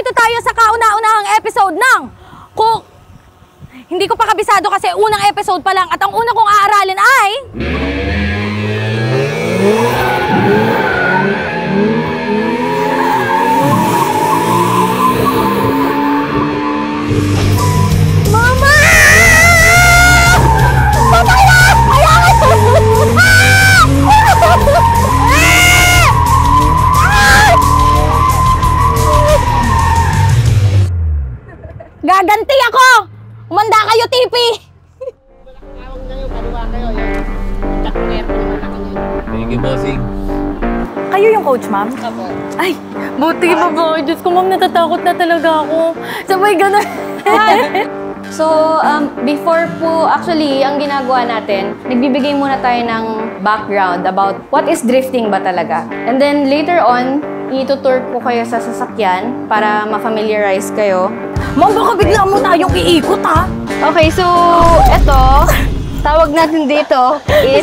nandito tayo sa kauna-unahang episode ng Cook. Hindi ko pa kabisado kasi unang episode pa lang at ang una kong aaralin ay... Mama! Patay na! Ayan! Gaganti ako! Umanda kayo, TV! Thank you, bossing. Kayo yung coach, ma'am? Opo. Ay, buti pa po. Diyos ko, ma'am, natatakot na talaga ako. Sabay ganun. So, before po, actually, ang ginagawa natin, nagbibigay muna tayo ng background about what is drifting ba talaga. And then, later on, itutour ko kayo sa sasakyan para ma-familiarize kayo. Ma'am, baka bigla mo tayong iikot, ha? Okay, so, eto, tawag natin dito is...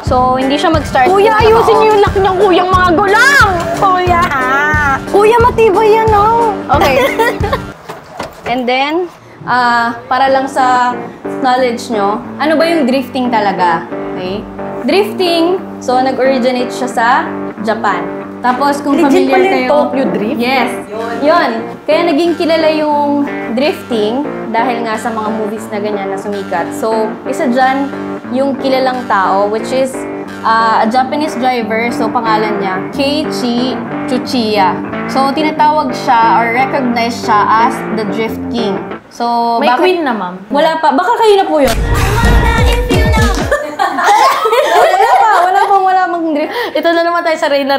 So, hindi siya mag-start. Kuya, ayusin niyo yung lock niyang kuyang mga gulang! Kuya! Kuya, matibay yan, oh! Okay. And then, para lang sa knowledge nyo, ano ba yung drifting talaga? Okay? Drifting, so nag-originate siya sa Japan. Tapos kung Legit familiar pala yung kayo... Tokyo Drift? Yes. Yun. Kaya naging kilala yung drifting dahil nga sa mga movies na ganyan na sumikat. So, isa dyan yung kilalang tao, which is a Japanese driver. So, pangalan niya, Keiichi Tsuchiya. So, tinatawag siya or recognized siya as the Drift King. So, May queen na, ma'am. Wala pa. Baka kayo na po yun. Wala pang drift. Ito na naman tayo sa Reyna.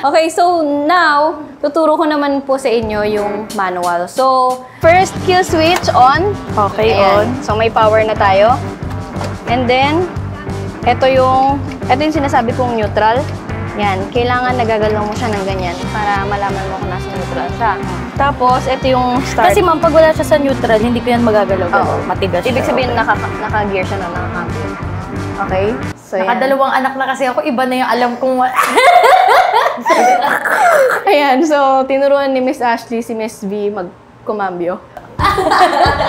Okay, so now, tuturo ko naman po sa inyo yung manual. So, first kill switch on. Okay, Ayan. So, may power na tayo. And then, ito yung sinasabi kong neutral. Yan, kailangan nagagalaw mo siya ng ganyan para malaman mo kung nasa neutral siya. Tapos, ito yung start. Kasi, ma'am, pag wala siya sa neutral, hindi ko yan magagalaw. Oo. Matigas siya. Ibig sabihin, naka-gear siya na naka-cambio. Okay? So, yan. Nakadalawang anak na kasi ako, iba na yung alam kong... Ayan, so, tinuruan ni Miss Ashley si Miss V mag-kumambyo.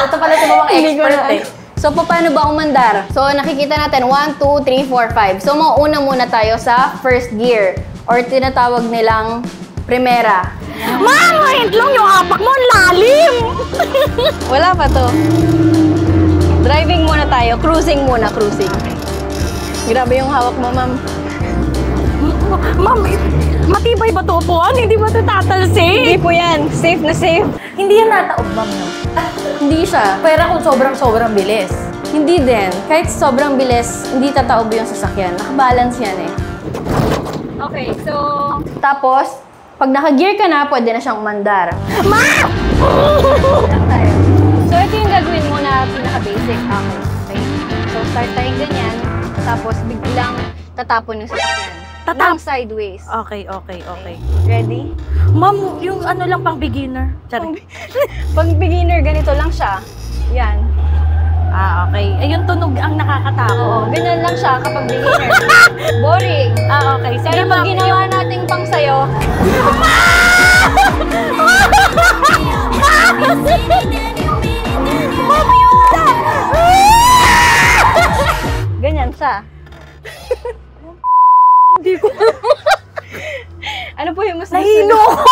Ito pala sa mga expert eh. So, paano ba umandar? So, nakikita natin 1, 2, 3, 4, 5. So, mauuna muna tayo sa first gear or tinatawag nilang primera. Ma'am, wait lang yung apak mo, ang lalim! Wala pa to. Driving muna tayo. Cruising muna, cruising. Grabe yung hawak mo, ma'am. Ma'am, matibay ba ito upuan? Hindi ba ito tatalsik? Hindi po yan. Safe na safe. Hindi yan nataob, ma'am, no? Hindi siya. Pera kung sobrang bilis. Hindi din. Kahit sobrang bilis, hindi tataob yung sasakyan. Nakabalance yan eh. Okay, so... Tapos, pag naka-gear ka na, pwede na siyang umandar. Ma! So, ito yung gagawin mo na pinaka-basic. Okay. So, start tayong ganyan. Tapos, biglang tatapon yung sasakyan. Ng sideways. Okay. Ready? Ma'am, yung ano lang pang beginner. Sorry. Pag beginner, ganito lang siya. Yan. Okay. Eh, yung tunog ang nakakatakot. Oo, ganyan lang siya kapag beginner. Boring. Okay. Pero pag ginawa nating pang sayo, ganyan siya. Hindi ko. Ano po yung mas Nahilo ko.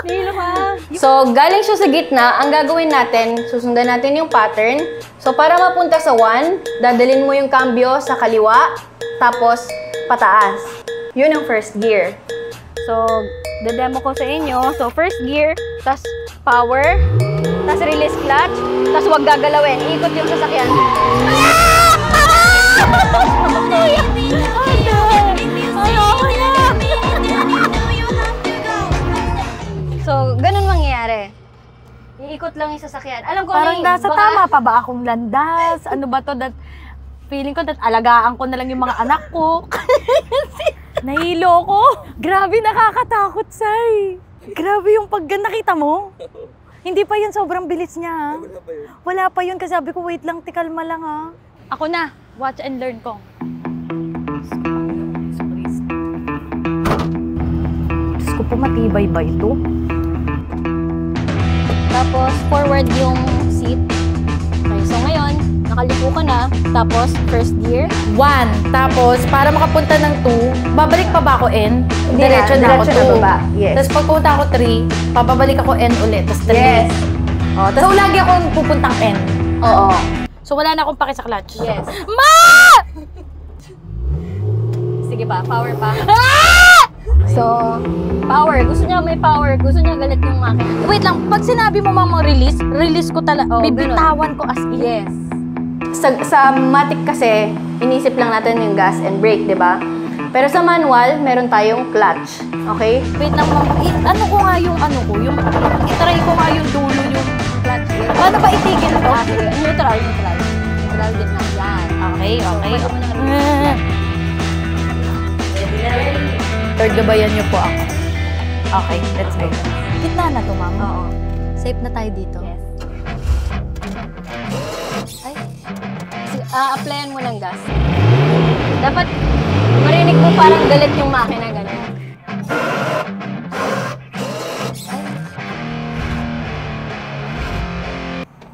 Nahilo ka. So, galing siya sa gitna. Ang gagawin natin, susundan natin yung pattern. So, para mapunta sa 1, dadalhin mo yung cambio sa kaliwa, tapos pataas. Yun ang first gear. So, dademo ko sa inyo. So, first gear, tas power, tas release clutch, tas huwag gagalawin. Ikot yung sasakyan. So, ganun mangyayari. Iikot lang yung sasakyan. Alam ko Parang na nasa tama pa ba akong landas? Ano ba to? Feeling ko alagaan ko na lang yung mga anak ko. Nahilo ko. Grabe, nakakatakot, Sai. Grabe yung pag nakita mo. Hindi pa yun sobrang bilis niya, ha? Wala pa yun kasi sabi ko, wait lang, tikalma lang, ha? Ako na. Watch and learn ko. Diyos ko po, matibay ba ito? Tapos, forward yung seat. Okay, so ngayon, nakalipo ka na. Tapos, first gear. 1. Tapos, para makapunta ng 2, babalik pa ba ako N? Hindi Diretso na ako diretso na 2. baba. Yes. Tapos pag pumunta ako 3, papabalik ako N ulit. Tapos 3. Yes. Oh, So, lagi akong pupuntang N. Oo. So, wala na akong paki sa clutch. Yes. Ma! Sige pa, power pa. Ah! So, power. Gusto niya may power. Gusto niya galit yung makina. Wait lang, pag sinabi mo mamang release ko talaga. Oh, bibitawan ko as in. Yes. Sa Matic kasi, inisip lang natin yung gas and brake, di ba? Pero sa manual, meron tayong clutch. Okay? Wait lang, ma'am. Ano ko nga yung itry ko nga yung dulo yung Clutch. paano ba itigil to? Neutral. Neutral din na. Yan. Okay. pwede mo nang Third gabayan niyo po ako. Okay, let's go. Gitna na to, ma'am. Oo. Safe na tayo dito. Yes. Ay. Applyan mo ng gas. Dapat marinig mo parang galit yung makina, gano'n.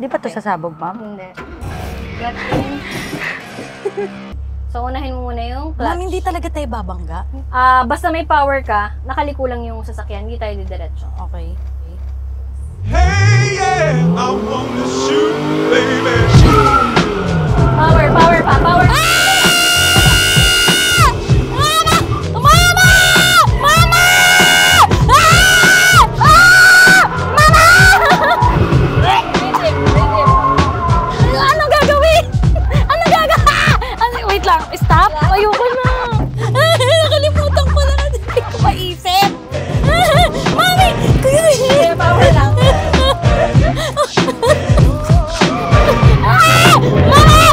Di ba to sasabog, ma'am? Hindi. Got in. So, unahin mo muna yung clutch. Ma'am, hindi talaga tayo babangga. Basta may power ka, nakaliko lang yung sasakyan, hindi tayo didiretso. Okay. Hey, yeah, I wanna shoot, baby. Power pa, power! Stop! Ayoko na! Nakalimutan ko na kasi hindi ko maisip! Mami! Kaya power lang. Mami!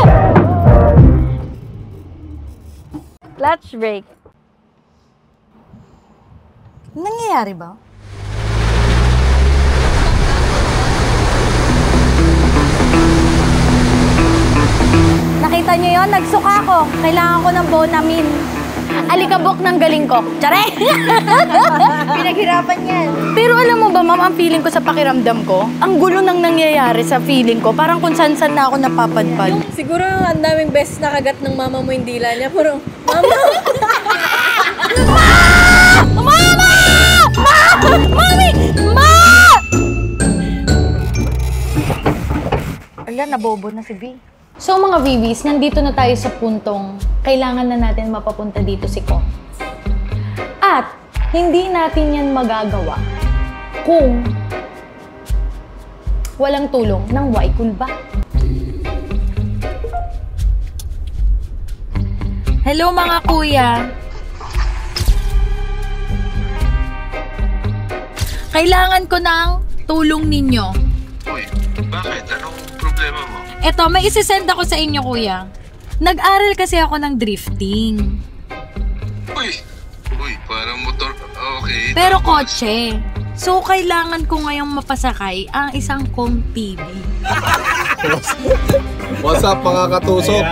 Clutch brake. Nangyayari ba? Nakita niyo yon? Nagsuka ako. Kailangan ko ng Bonamine. Alikabok ng galing ko. Tsare! Pinaghirapan yan. Pero alam mo ba, ma'am, ang feeling ko sa pakiramdam ko, ang gulo nang nangyayari sa feeling ko. Parang kung saan-saan na ako napapadpad. Siguro ang daming beses nakagat ng mama mo yung dila niya. Puro, mama! Mama! Ma! Mami! Ma! Ala, nabobo na si B. So mga VVs, nandito na tayo sa puntong kailangan na natin mapapunta dito si Kong. At hindi natin yan magagawa kung walang tulong ng Y-Kulba. Hello mga kuya. Kailangan ko ng tulong ninyo. Uy, bakit? Anong problema mo? Eto, may isisend ako sa inyo, kuya. Nag-aral kasi ako ng drifting. Uy, parang motor. Okay. Pero tapos? kotse. So, kailangan ko ngayong mapasakay ang isang Kong TV. What's up mga katusok?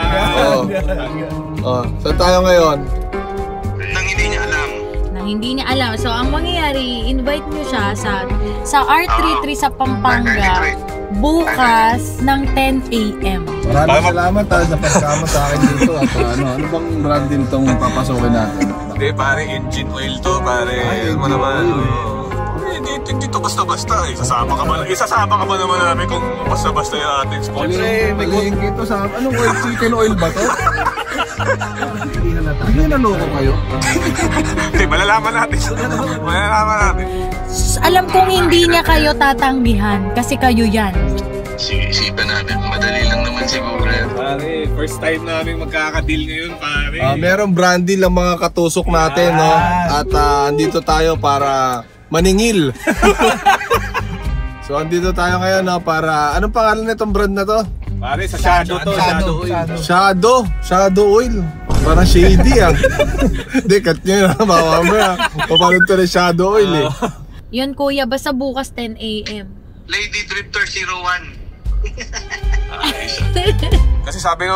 Saan tayo ngayon? Nang hindi niya alam. Na hindi niya alam. So, ang mangyayari, invite niyo siya sa R33 sa Pampanga bukas ng 10 a.m. Maraming salamat sa pagkama sa akin dito. At ano bang brand din itong papasokin natin? Hindi, pare, engine oil to, pare. Alam mo naman. Dito basta-basta eh. Isasama ka ba naman namin kung basta-basta yung ating sponsor? Maling ito sa... Anong oil? Chicken oil ba to? Hindi naloko kayo. Hindi, malalaman natin. Alam kong hindi niya kayo tatanggihan kasi kayo yan. Isipan namin. Madali lang naman siguro yan. Pare, first time namin magkakadeal ngayon, pare. Merong brand deal ang mga katusok natin, no? At andito tayo para maningil. So andito tayo ngayon, no? Para... Anong pangalan nitong brand na to? Pare, sa Shadow to. Shadow oil. Parang shady ah. Hindi, cut nyo na. Baka mo na. Papalit to na shadow oil eh. Yun kuya, basta bukas 10 a.m. Lady Drifter 01. Kasi sabi ng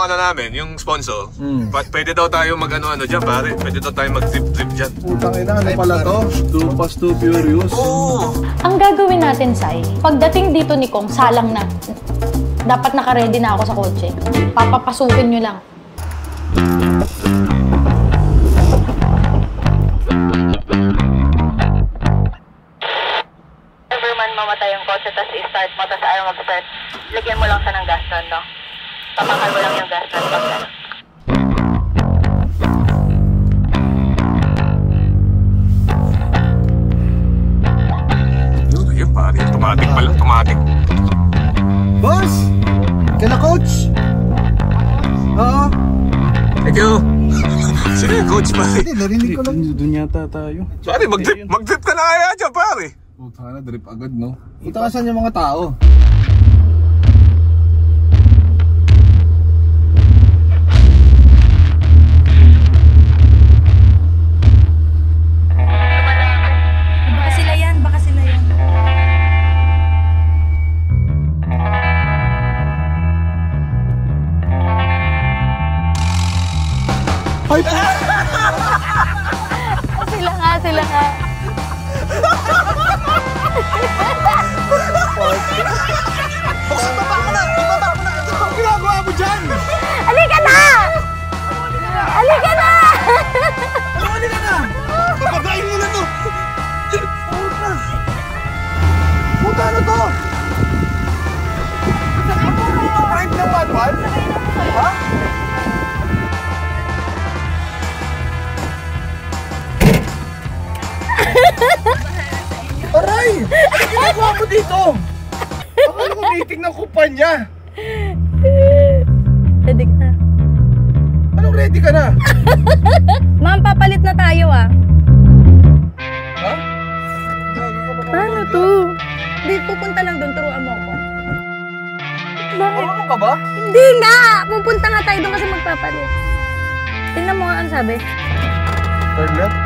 ano namin, yung sponsor, pwede daw tayo mag-ano-ano dyan, pare. Pwede daw tayo mag-trip-trip dyan. Putang ina, ano pala to? Too Fast, Too Furious. Oo! Ang gagawin natin, Sai, pagdating dito ni Kong, salang na. Dapat naka-ready na ako sa kotse. Papapasukin nyo lang. Ever man mamatay yung kotse, tapos i-start mo, tapos ayaw mag-start, lagyan mo lang siya ng gas nun, no? Pamakal mo lang yung gas nun. Pag Yun, pare. Automatic pala, automatic. Boss! Kaya coach? Oo. Thank you. Sino yung coach, pare? Hindi, narinig ko lang. Doon yata tayo. Pare, mag-drip ka na kaya dyan, pare. Puta na, drip agad, no? Puta ka saan yung mga tao? Baka sila yan, baka sila yan. Ay, Sila nga, sila nga. Anong ginagawa mo dyan? Halika na! Halika na! Halika na! Papagayin mo na to! Puta! Puta na to! Prank ng Batman? Ha? Aray! Ano ginagawa mo dito? Akala ko meeting ng kumpanya. Ready ka na. Anong ready ka na? Ma'am, papalit na tayo ah. Ha? Paano to? Hindi, pupunta lang doon. Turuan mo ako. Ano ka ba? Hindi nga! Pupunta nga tayo doon kasi magpapalit. Tingnan mo nga ang sabi. Turn left?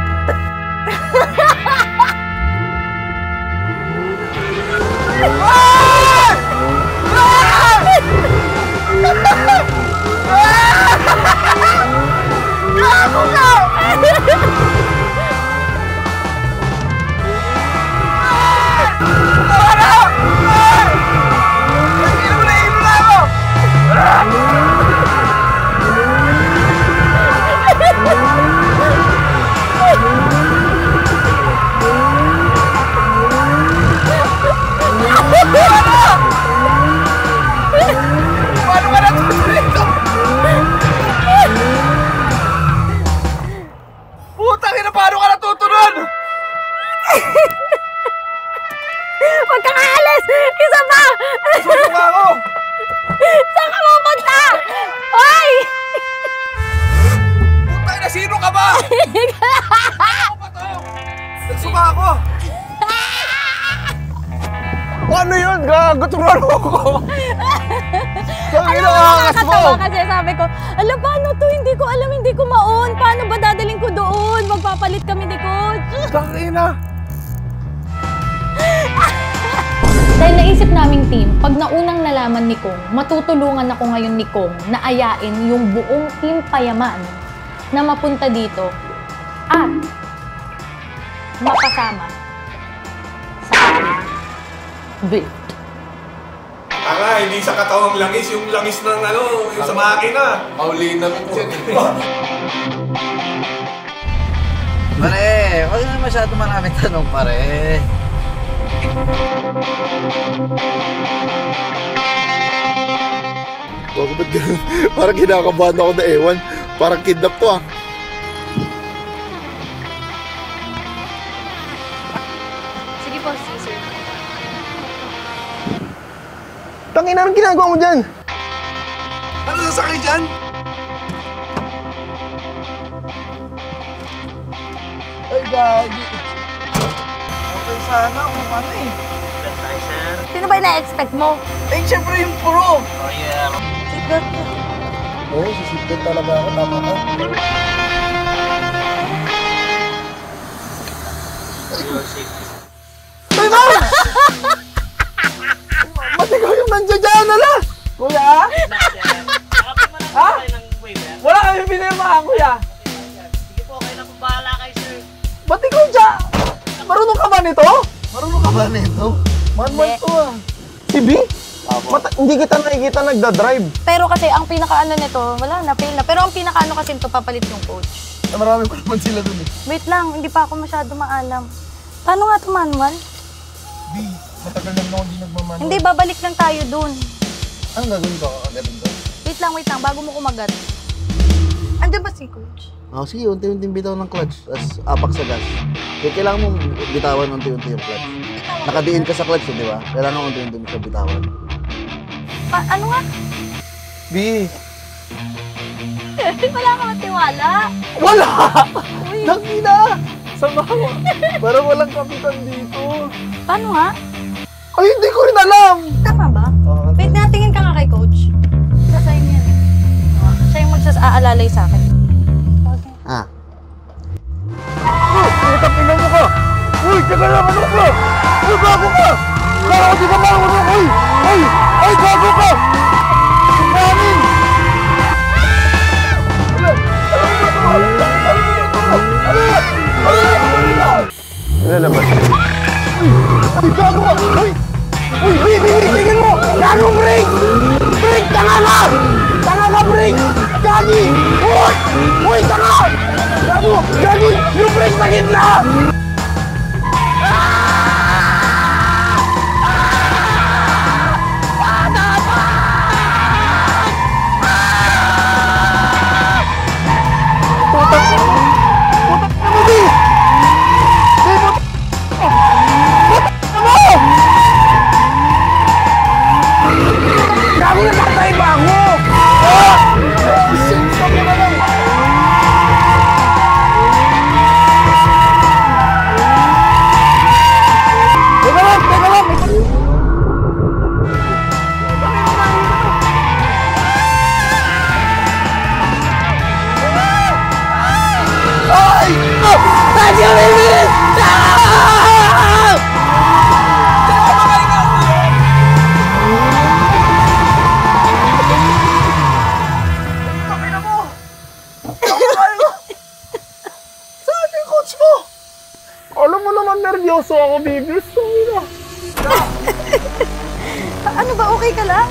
Putang ina, paano ka natutunod? Huwag kang aalis! Isa pa! Susunod ako! Saan ka pupunta? Hoy! Putang ina, sino ka ba? Ako ba to? Nagsuka ako! Ano yun? Gago, turuan mo ko! Alam mo, nakakatawa kasi sabi ko, alam, paano to? Hindi ko alam, hindi ko ma-on. Paano ba dadaling ko doon? Magpapalit kami ni Coach. Tangina! Dahil naisip naming team, pag naunang nalaman ni Kong, matutulungan ako ngayon ni Kong na ayain yung buong team Payaman na mapunta dito at makasama sa aming build. Hindi sa katawang langis, yung langis ng ano, yung sa makina. Mauli namin dyan eh. Pare, huwag na masyado maraming tanong, pare. Wag ba't ganun? Parang kinakabahan ako na ewan. Parang kidnap to ah. Sige po, sir. Tangina, anong ginagawa mo dyan? Ano sasakay dyan? Ay, gagi. Okay sana kung ano eh. Sino ba ina-expect mo? Eh, syempre yung pro. Sigat. Oo, sisipin talaga ako. Tama ka. Ay, ma'am! Matigaw yung nandiyan dyan, ala! Kuya? Ha? Wala kami pinirmahan, kuya. Sige po, kayo na po bahala kayo, sir. Ba't ikaw dyan? Marunong ka ba nito? Marunong ka ba nito? Man to ah. Si B? Hindi kita nakikita nagda-drive. Pero kasi ang pinaka-ano nito, wala na, fail na. Pero ang pinaka-ano kasi ito, papalit yung coach. Marami ko naman sila dun eh. Wait lang, hindi pa ako masyado maalam. Paano nga ito manual? B, matagal lang ako hindi nagmamanual. Hindi, babalik lang tayo dun. Anong gagawin ko? Agad ito? Wait lang, bago mo kumagat. Andiyan ba si coach? Oh, sige, unti-unti bitaw ng clutch. Tapos apak sa gas. Kaya kailangan mong bitawan unti-unti yung clutch. Nakadiin ka sa clutch, di ba? Kailangan unti-unti mo siya bitawan. Ano nga? B. Wala ka matiwala. Wala! Nakina! Sama ko. Parang walang kapitan dito. Paano nga? Ay, hindi ko rin alam! Tama ba? Wait, natingin ka nga kay coach. Sasayin niya. Siya yung magsasaalalay sa akin. Okay. Ah. Uy, tapingan mo ka! Uy, teka lang, ano ka? Uy, bago ka! Kaya ko di ba marunong? Uy! Uy! Ay, bago ka! Manin! Lalabas. Uy, bago ka! Uy! Uy, tingin mo! Ganong break! Break! Tanga ka! Tanga ka, break! Gagi! Uy! Uy, tanga! Gago! Gagi! Yung break sa gitna! Alam mo naman, nervyoso ako, bibis. Ano ba? Okay ka lang?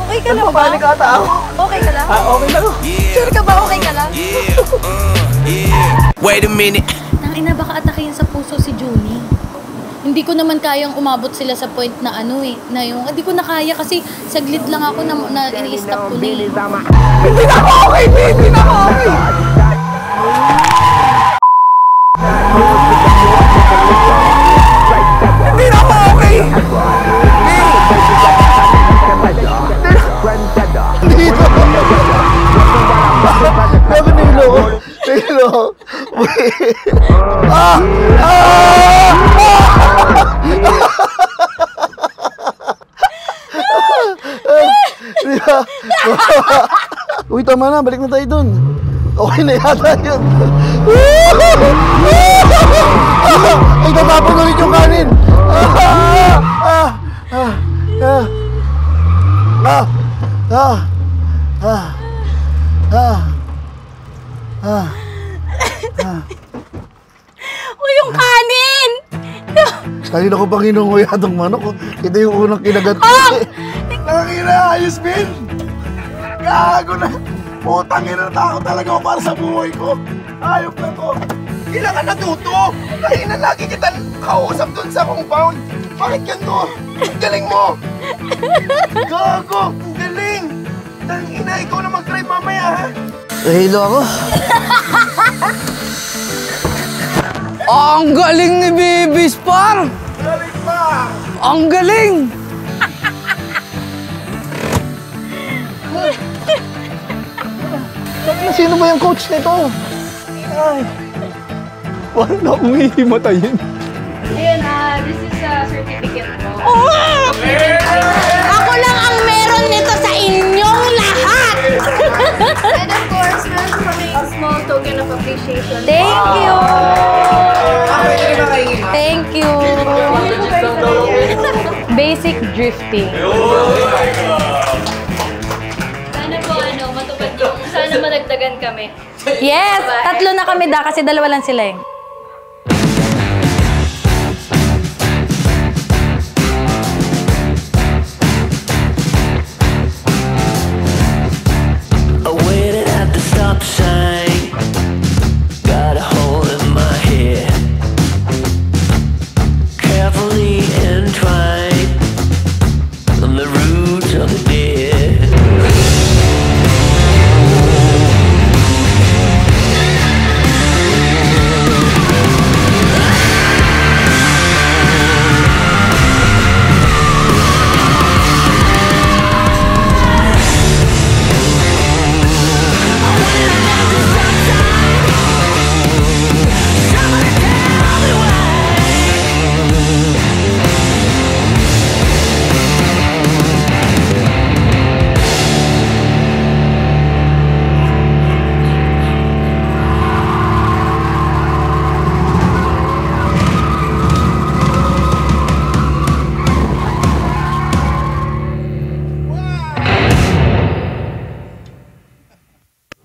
Okay ka lang ba? Nagpapanik ata ako. Okay ka lang? Okay lang. Sure ka ba? Okay ka lang? Wait a minute. Tangina, baka atakihin sa puso si Junie. Hindi ko naman kayang umabot sila sa point na ano eh, na yung, hindi ko na kaya kasi saglit lang ako na i-stop ko na eh. Hindi na ako okay, hindi na ako okay. Hindi na ako okay. Dito. Bakit nilo ko? Nilo. Uy, tama na. Balik na tayo dun. Okay na yata yun. Ay, tatapon ulit yung kanin. Uy, yung kanin! Kanina ko pang inunguya itong manok. Ito yung unang kinagat ko. Nakakina, ayos, Ben! Gago na! Putang ina, natakot talaga ako para sa buhay ko. Ayop na to. Kailan ka natuto? Kanina lagi kita kausap dun sa compound. Bakit ganito? Ang galing mo! Gago! Ang galing! Tangina, ikaw na mag-drive mamaya, ha? Nahilo ako. Ang galing ni Bibis, par! Galing pa! Ang galing! Sino ba yung coach nito? Ay, parang na akong hihimatayin. Ayun, this is a certificate mo. Ako lang ang meron nito sa inyong lahat! And of course, meron kaming small token of appreciation. Thank you! Thank you! Basic drifting. Sana po matupad yung, sana madagdagan kami. Yes! Tatlo na kami kasi dalawa lang sila eh. I waited at the stop sign, got a hole in my head, carefully entwined on the roots of the dead.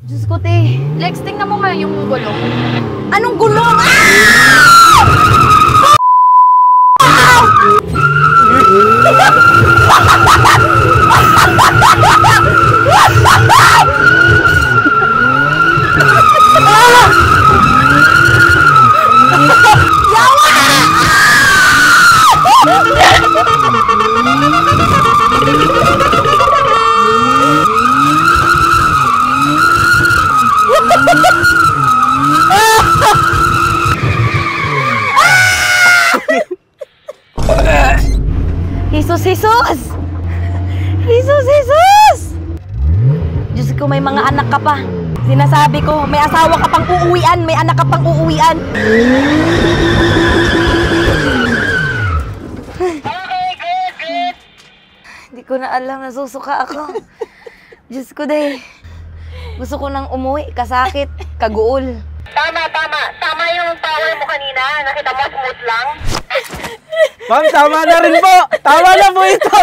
Diyos ko, te. Lex, tingnan mo nga yung gulong. Anong gulong? Jesus, Jesus! Jesus, Jesus! Diyos ko, may mga anak ka pa. Sinasabi ko, may asawa ka pang uuwian, may anak ka pang uuwian. Hindi ko na alam, nasusuka ako. Diyos ko, day. Gusto ko nang umuwi, kasakit, kaguol. Tama. Tama yung power mo kanina. Nakita mo, smooth lang. Ma'am, tama na rin po. Tama na po ito.